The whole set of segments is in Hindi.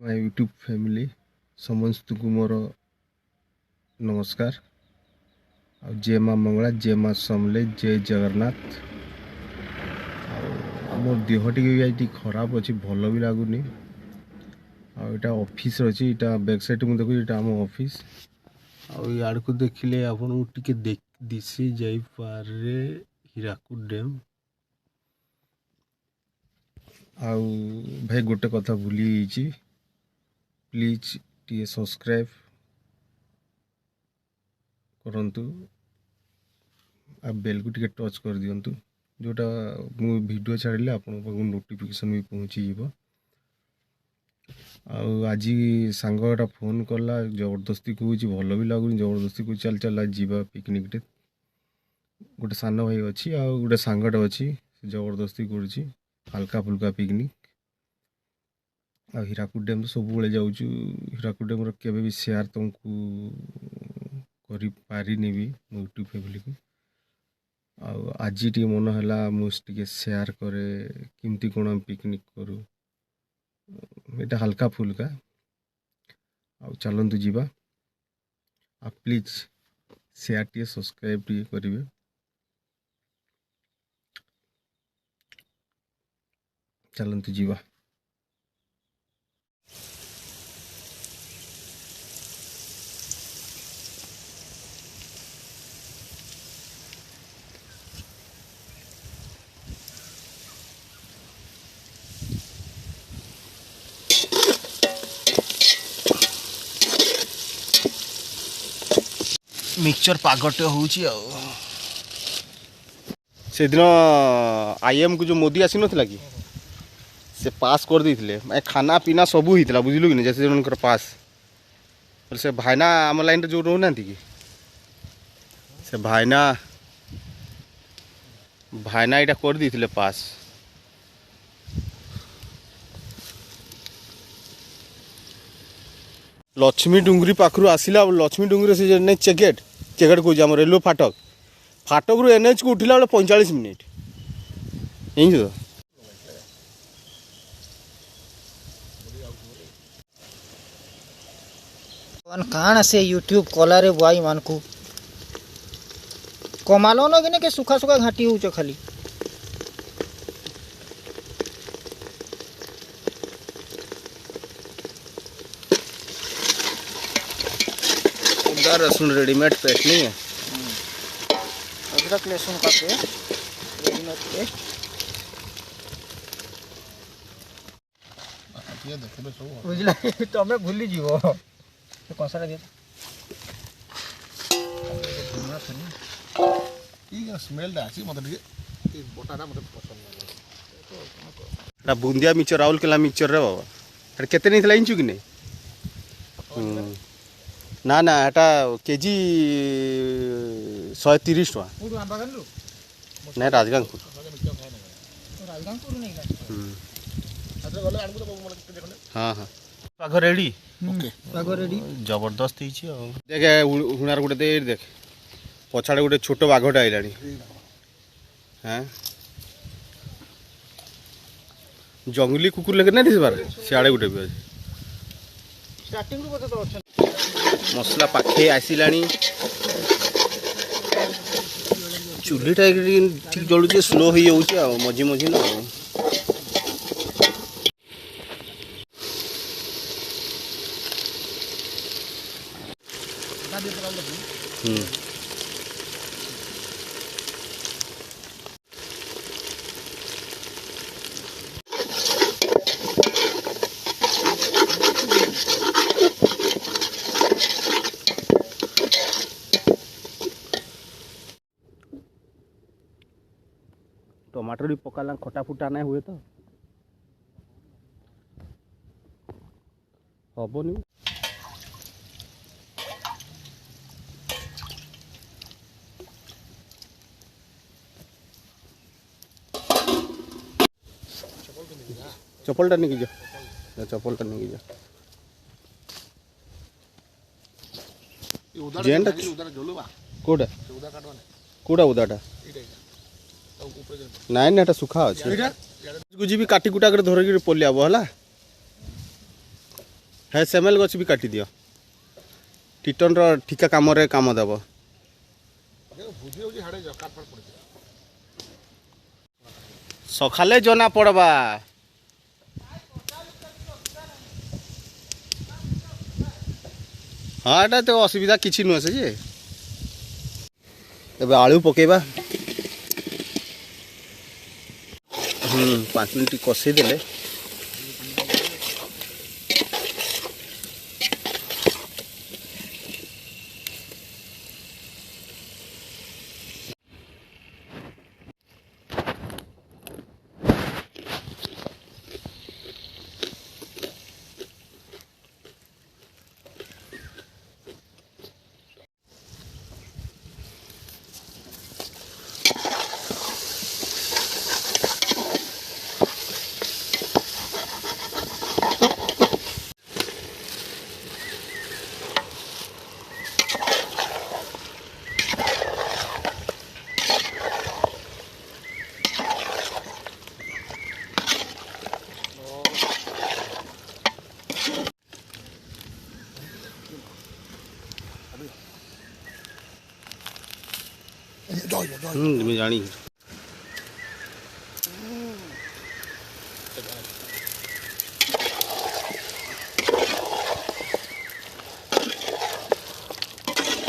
माय यूट्यूब फैमिली समस्त को मोर नमस्कार। और जय माँ मंगला, जय माँ समले, जय जगन्नाथ। मोर देह टी खराब अच्छी, भल भी लगुनि। आटा ऑफिस अच्छी, यहाँ बैक साइड मुझे देखो, यहाँ आम ऑफिस। आड़ को देखिले आपन टिके दिशी जाइपारे हीराकुद डैम। आउ भाई गोटे कथा भूली जाइए, प्लीज टी सब्सक्राइब करंतु आ बेल को टिके टच कर दियंतु, जोटा मु वीडियो छाड़िले आपन पाखु नोटिफिकेशन भी पहुँची जीवो। आज सांगटा फोन कला, जबरदस्ती कहूँ भल भी लगुनि, जबरदस्ती कहूँ चल चल आज जीवा पिकनिक टे। गोटे सान भाई अच्छी आ गोटे सांगटे अच्छी, जबरदस्ती करुच्ची हल्का फुल्का पिकनिक। आ हीराकुद डैम तो सब जाऊँ। हीराकुद डैम केवे भी शेयर तुमको करी पारिनी भी मो यूट्यूब फैमिली को। आज टी मन है मुझे शेयर करे किमती कौन पिकनिक करूँ, ये हल्का फुल्का। चलतु जीवा, आप please share T subscribe T करेंगे। चलतु जीवा। मिक्सचर पागटे हूँ से दिन आईएम को जो मोदी आसी नथिला कि से पास कर देते खाना पीना सब होता बुझलु कि जैसे जनकर पास से भाईना आम लाइन जो रोना कि से भाईना यहाँ कर देते पास। लक्ष्मी डुंगरी पाखु आसला, लक्ष्मी डुंगरी से नहीं चेकेट कौन आम रेलवे फाटक फाटक रू एनएच को उठला बेले 45 मिनिट यही तो काण से यूट्यूब कलारे बुआई मान को कमालो न के सुखा सुखा घाटी हो खाली रसुन रेडीमेड पेस्ट नहीं है। अदरक लहसुन का पेस्ट रेडीमेड पेस्ट बुझला तमें भूली जीव तो कसाटा दिया स्मेलटा आसी मत बोटाटा मत पसंद ना। बुंदिया मिक्सचर राउरकेला मिक्सचर रे बाबा केते नहीं थला इंचु कि नहीं ना ना एटा केजी 130 टका नहीं राजगांगपुर हाँ हाँ पाग रेडी पाग रेडी जबरदस्त देखे हुणार गोटे दे देख पछाड़े गोटे छोट बाघटे आइलानी। हाँ जंगली कुकुर लेके नहीं बार सियाड़े गोटे भी अच्छे मसला पाखे आसिलानी। चूल्हीटा ठीक जलुचे स्लो हो जाऊँचे मझी मझी ना टमाटर भी पकाला खटा फुटा नहीं हुए तो हेनी चप्पलटा नहीं जा चप्पलटा नहीं जा जेंटा कोड़ा कोड़ा उदाटा नाई ना एटा सुखा अच्छे जी भी काटी कुटा कर धरिक पलियाब है है सेमेल गछ भी काटी दियो टीटन रो ठिका काम रे काम देबो सखाले जना पड़बा हाँ एटा तो असुविधा किछि नुह से जे एबे आलू पकेबा 5 मिनट कषे देले मैं जानी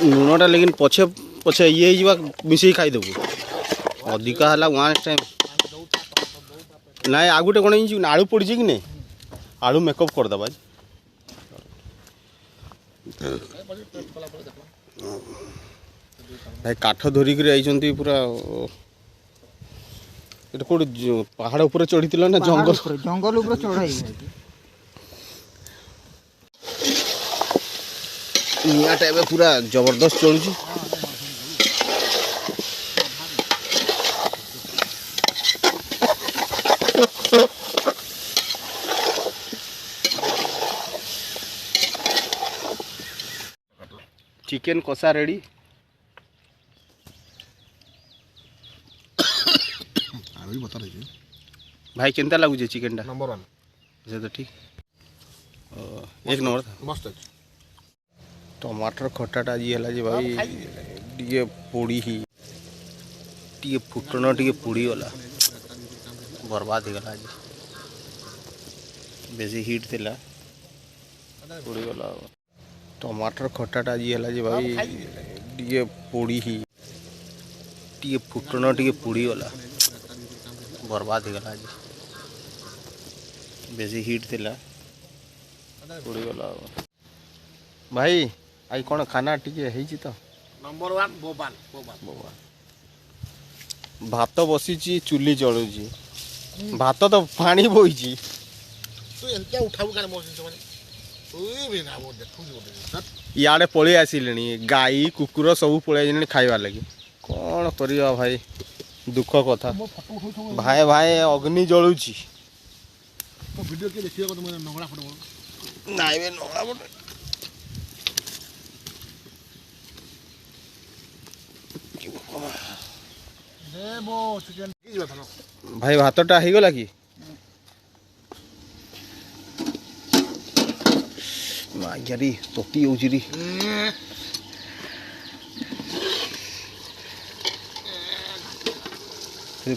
लुणटा लेकिन पछे पछे ये जीवा मिसई खाई देबू अधिका हला वन टाइम नाय आगुटे कोन जी आलू पड़ी कि नहीं आलू मेकअप कर दबा भाई काठ धरिक आई पूरा ये कोड पहाड़ ऊपर चढ़ी ना जंगल जंगल ऊपर चढ़ाई निया टाइप पूरा जबरदस्त चलुची चिकन कषा रेडी भाई केनता लगुचे चिकन टा नंबर 1 से तो ठीक एक नंबर था मस्त है टमाटर खटाटा जी है जी भाई टे पोड़ी ही टे फुटन टे पोड़ी गला बर्बाद हो गला बेसी हिट थिला पोड़ी गला टमाटर खटाटा जी है जी भाई टे पोड़ी ही टे फुटन टे पोड़ी गला बर्बाद हो गला बेसी हिट थिला पोड़ी गला भाई आई कौन खाना टिके है तो नंबर 1 बोबाल बोबाल बोबाल भात बसी चुली चलुची भात तो पानी बोई तू एंता उठाऊ काने मोसिन से माने ओई भी ना वो देखु जो इे पलि आसिले गाई कुकुर सब पलि खाइबार लगी कौन करवा भाई दुख कथा भाई भाई अग्नि जलुची तो वीडियो के देखियो को तुम नगड़ा फोटो नाइ बे नगड़ा फोटो दे बो चिकन की बात न भाई भातटा हो गला कि यारी तोती होउची री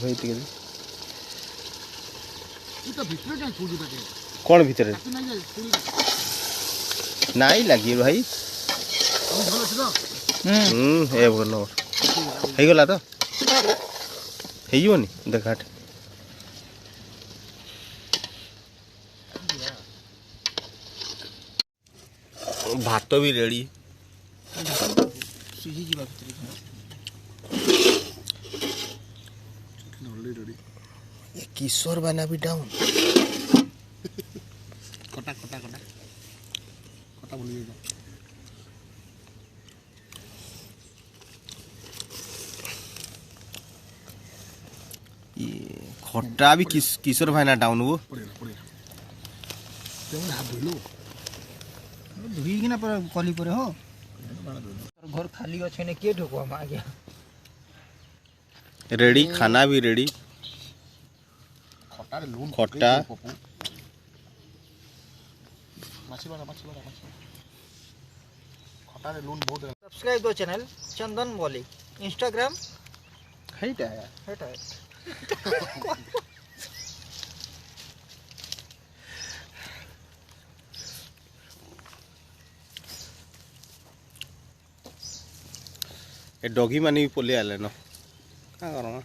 भाई टिके तो भीतर जाय छुडी बाटे कौन भीतर नहीं जाय छुडी नाइ लगी भाई हम भलो छ ए भलो हो गला तो होनी देखाट भात भी रेडी सीजी जी बात किशोर बना भी डाउन कटा कटा कटा कटा बोली जा ये खट्टा भी किशोर भाई ना डाउन वो पड़े तुम हाथ धोइलो धुई कि ना पर कली पर हो घर खाली अच्छे ने के ढोकवा मा गया रेडी खाना भी रेडी खटा रे लून खट्टा ମାଛି ବାଡ଼ା ଖଟାରେ ଲୁଣ ବହୁତ सब्सक्राइब दो चैनल चंदन बॉली इंस्टाग्राम ହେଇଟା हेटा है ଏ ଡଗି ମାନେ ବି ପଲେଇ ଆଇଲେ ନ କାଁ କରମା